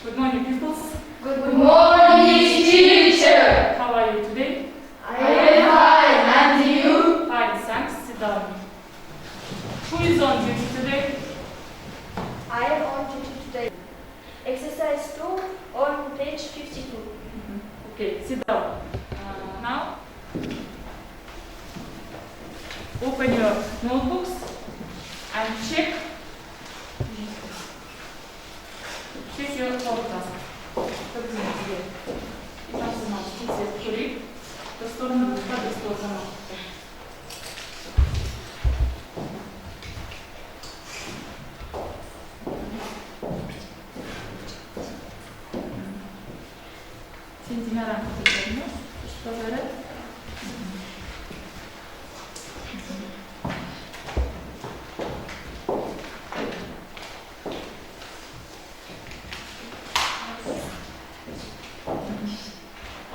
Good morning, pupils. Good morning, teacher. How are you today? I am fine, and you? Fine, thanks. Sit down. Who is on duty today? I am on duty today. Exercise 2 on page 52. Okay, sit down. Now, open your notebooks and check your podcast.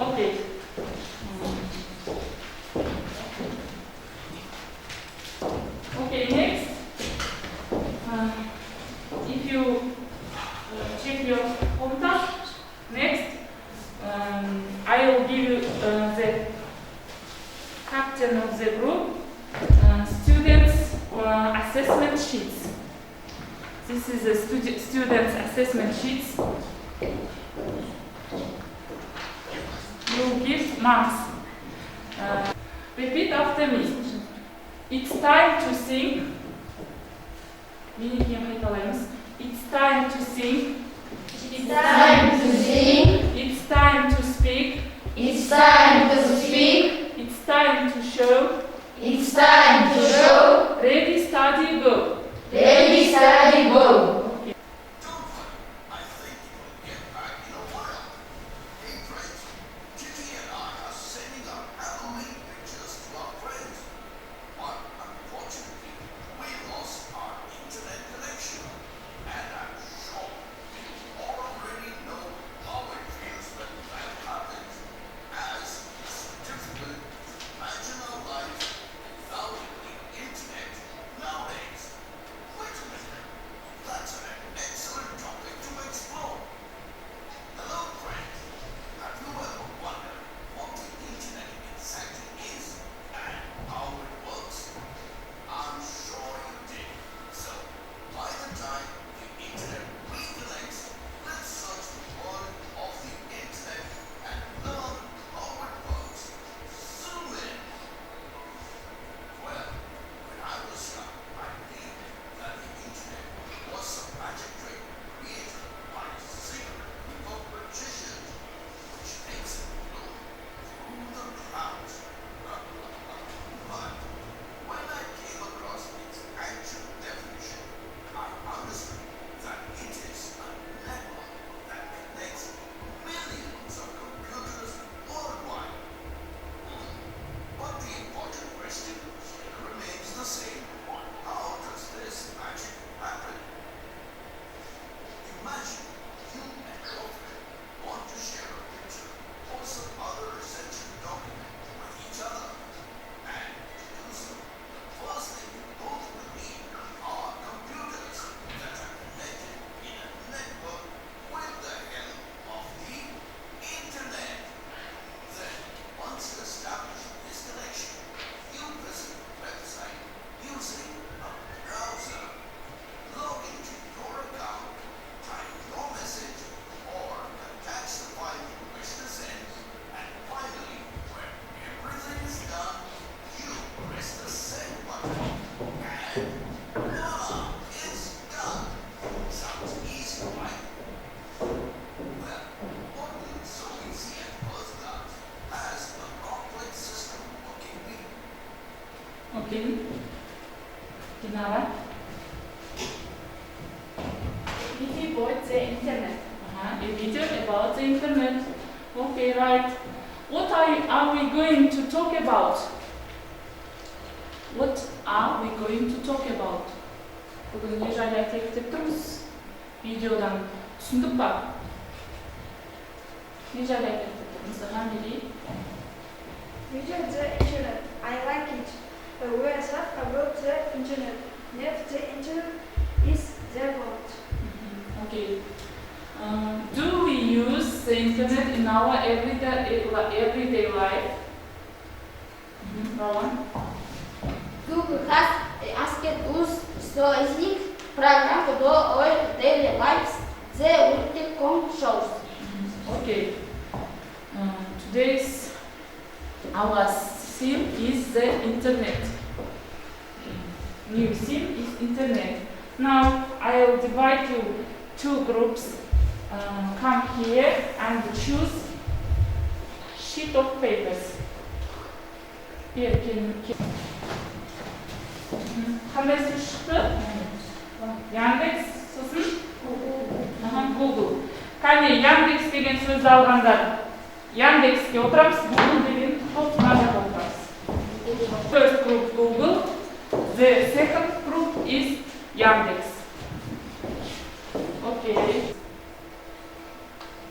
Okay. Okay, next, if you check your home task, next, I will give you the captain of the group, students' assessment sheets. This is the students' assessment sheets. You give marks. Repeat after me. It's time to sing. It's time to sing. It's time to sing. It's time to speak. It's time to speak. It's time to show. It's time to show. Ready, study, go. Ready, study, go. Okay. Dinara. Video about the internet. A video about the internet. Okay, right. What are we going to talk about? What are we going to talk about? Бүгін не жайлы айтайық деп тұрмыз? Видеодан түсіндік па? Не жайлы айтайық деп тұрмыз? Ғамили? Video the internet. I like it. We are talking about the internet. If the internet is the world. Okay. Do we use the internet in our everyday life? Google has asked us to using program to do our daily lives. The will shows. Okay. Today's our theme is the internet. New theme is internet. Now I will divide you two groups. Come here and choose sheet of papers. Here, қандай сөз шықты? Яндекс, сосын? Google. Қане, Яндекс деген сөзді алғандар. Яндекске отырамыз, Google деген топына жаққа отырамыз. First group Google, the second group is Yandex. Okay.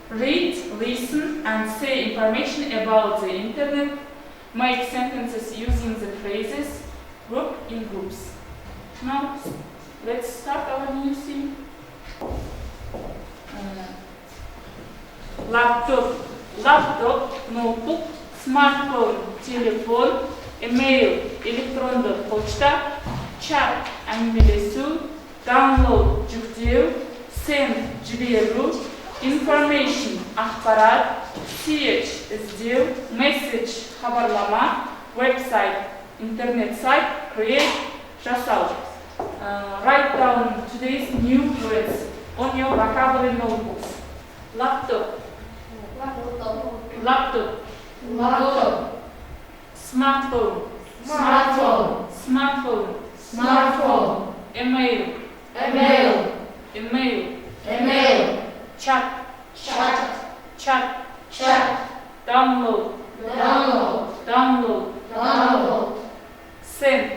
Read, listen, and say information about the internet. Make sentences using the phrases. Work in groups. Now, let's start our new theme. Laptop, notebook, smartphone, телефон, email, электронды почта, chat, әңгімелесу, download, жүктеу, send, жіберу, information, ақпарат, search, іздеу, message, хабарлама, website, internet site, create, жасау. Write down today's new words on your vocabulary notebooks. Laptop, smartphone, email, chat, download, send,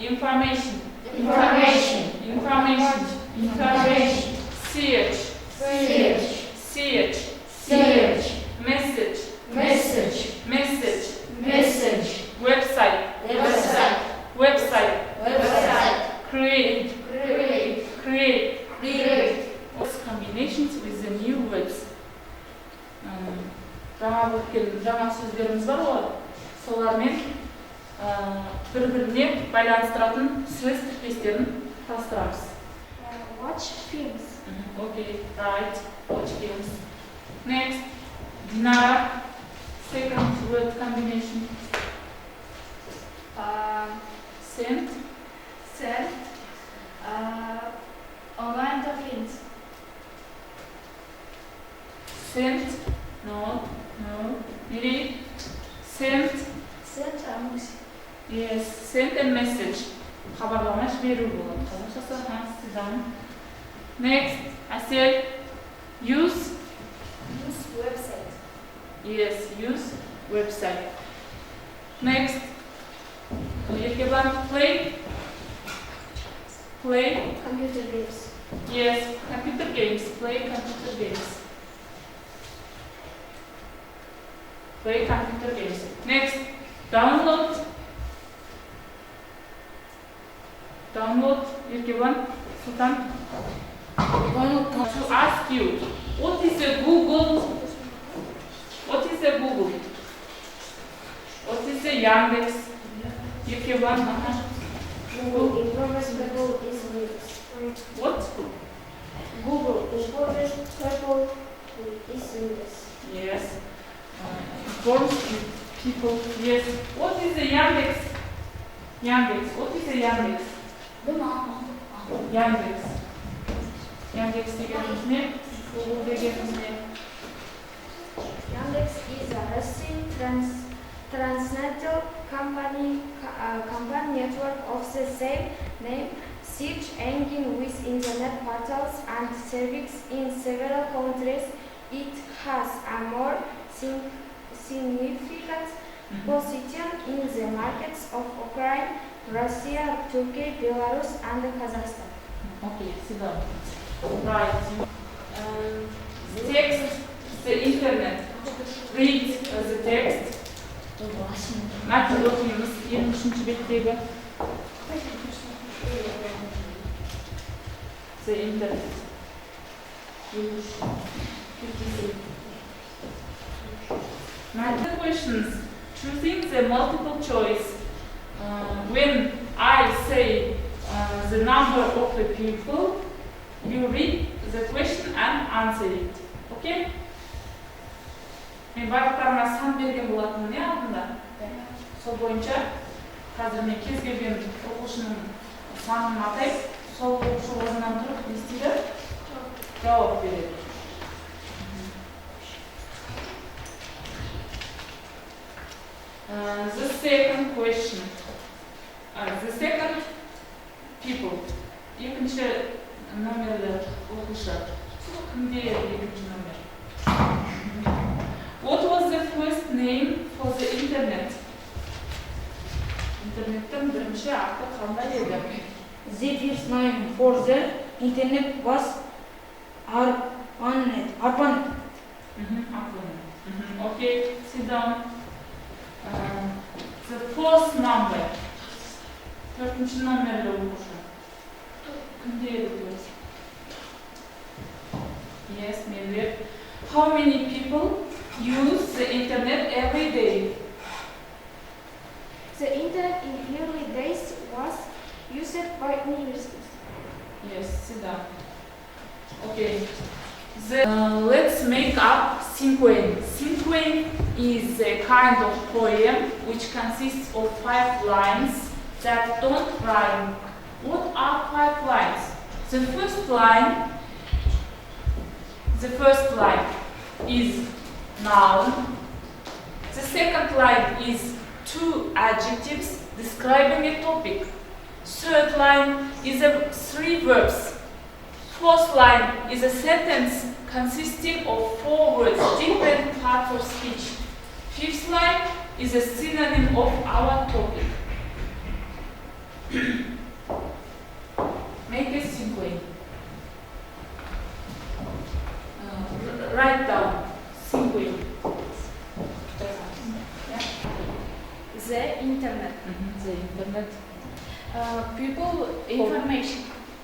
information, search, message, website, create. Combinations with the new words. Жаңа сөздеріміз бар ғой, солармен бір-біріне байланыстыратын сөз тіркестерін құрастырамыз. Watch films. Okay, right. Watch films. Next, Dinara. Second word combination. Send. Online documents. Send. No. Really? Send. Yes. Send a message. Хабарлама жіберу болады. Қазақшасы. Next, I said use Website. Yes, use website. Next, play. Computer games. Yes, computer games. Play computer games. Next, download. Sultan. To ask you, what is a Google? What is a Yandex? Google Information is used. What? Google Information is used. Yes. Informs people. Yes. What is a Yandex? What is a Yandex? Yandex deganimiz ne? Google deganimiz ne? Yandex is a Russian transnational company network of the same name, search engine with internet portals and services in several countries. It has a more significant position in the markets of Ukraine, Russia, Turkey, Belarus, and Kazakhstan. Okay, sit down. Right. Text, the internet. Read the text. Мәтін оқимыз 23 беттегі. the internet. 53. Now the questions. Choosing the multiple choice. When I say the number of the people, you read the question and answer it. Okay? Мен байттарыма сан берген болатын не алдында? Сол бойынша қазір мен кез келген оқушының санын атайып, сол оқушы орнынан тұрып не істейді? Жауап береді. The second question. The second people. Екінші номерлі оқушы. Кімде екінші номер? What was the first name for the internet? Интернеттің бірінші аты қандай еді? The first name for the internet was ARPANET. Okay, sit down. The fourth number. Төртінші номерлі оқушы. Кімде еді өзі? Yes, maybe. How many people use the internet every day? The internet in early days was used by universities. Yes, sit down. Okay. Let's make up cinquain. Cinquain is a kind of poem which consists of 5 lines that don't rhyme. What are 5 lines? The first line is noun. The second line is 2 adjectives describing a topic. Third line is 3 verbs. Fourth line is a sentence consisting of 4 words, different parts of speech. Fifth line is a synonym of our topic. Make a cinquain. Write down cinquain. The internet. The internet. People information.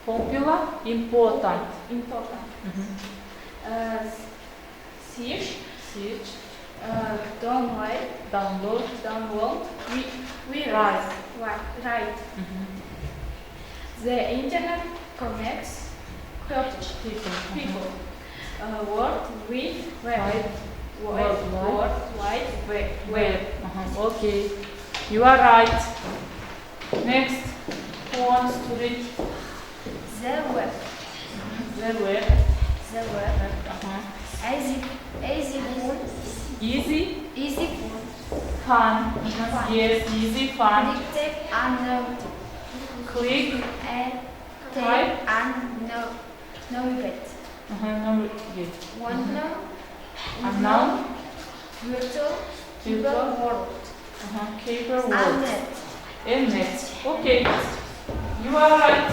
Popular, important. Search. Download. We Write. Right. The internet connects people. World Wide Web. Okay, you are right. Next, who wants to read? The web. Easy Fun. Yes, easy, fun. Click and type and navigate. Navigate. Unknown Virtual world. Cable And world. net. And net. Okay, you are right.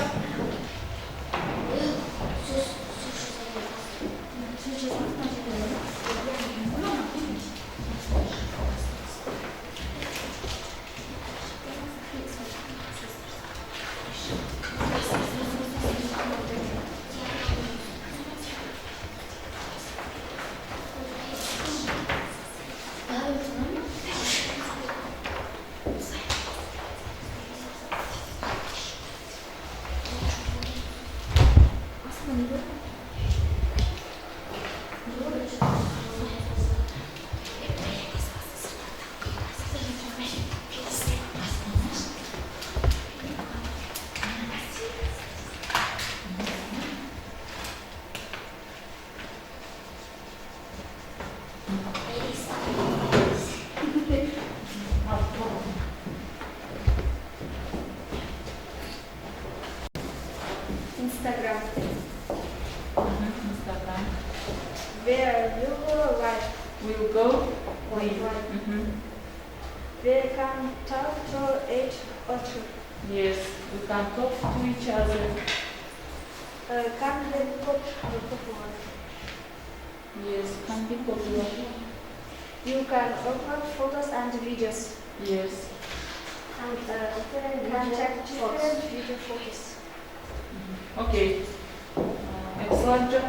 Instagram. Instagram. Where you go live. We'll go live. We can talk to each other. Yes, we can talk to each other. Can be popular. Yes, can be popular. You can upload photos and videos. Yes. And can check different video photos. Okay. Roger.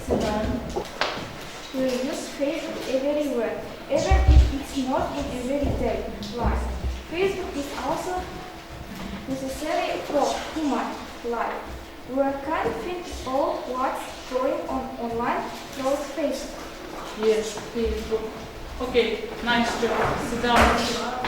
Sit down. We use Facebook everywhere, even if it's not in everyday life. Facebook is also necessary for human life. We can find out what's going on online through Facebook. Yes, Facebook. Okay, nice job. Sit down. Sit down.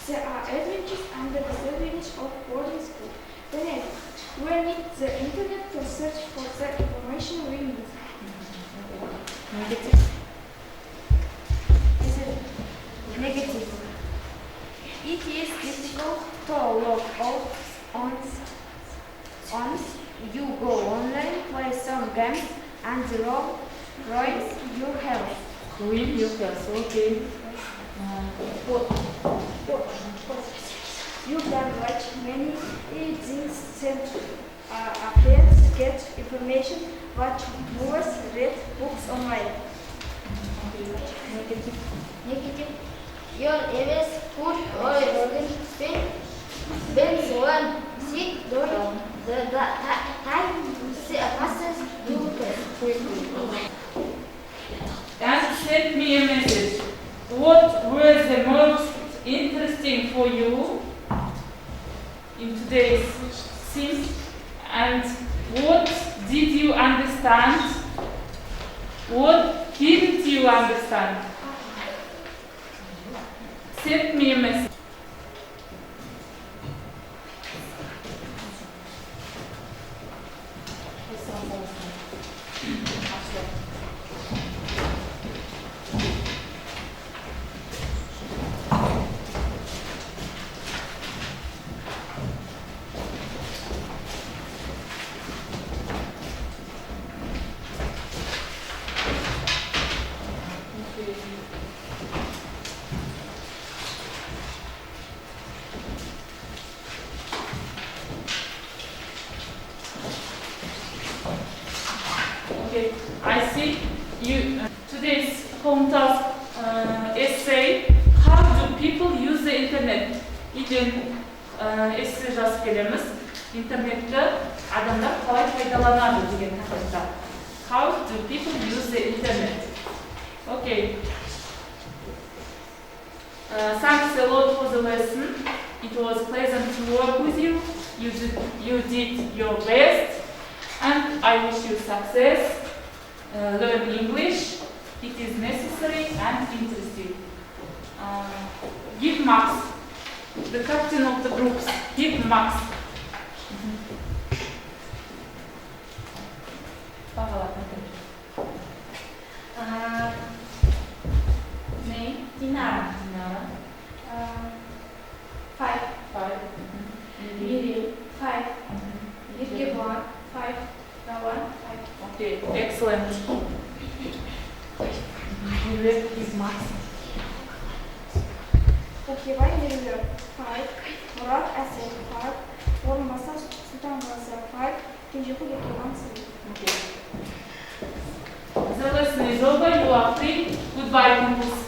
There are advantages and disadvantages of boarding school. Then we need the internet to search for the information we need. Negative. Is it negative? It is difficult to log out once you go online, play some games, and ruin your health. Ruin your health. Okay. You can watch many things, send appears, get information, watch movies, read books online. Negative. Negative. Your areas food or organ spin when one sit during the time passes too quickly. And send me a message. What were the most interesting for you in today's scene? And what did you understand? What didn't you understand? Send me a message. Okay, I see you. Today's home task essay. How do people use the internet? Үйден эссе жазып келеміз. Интернетті адамдар қалай пайдаланады деген тақырыпта. How do people use the internet? Okay. Thanks a lot for the lesson. It was pleasant to work with you. You did your best. And I wish you success. Learn English. It is necessary and interesting. Give marks. The captain of the groups. Give marks. Name? Dinara. Dinara. 5. 5. Miri. 5. Yirgeban. 5. Rawan. 5. Okay, excellent. You left his marks. Токебай Ерғали 5, Мұрат Әсел 5, Орынбасар Сұлтанғазы 5, Кенжеқұл Еркебан 3. Okay. The lesson is over. You are free. Goodbye, campus.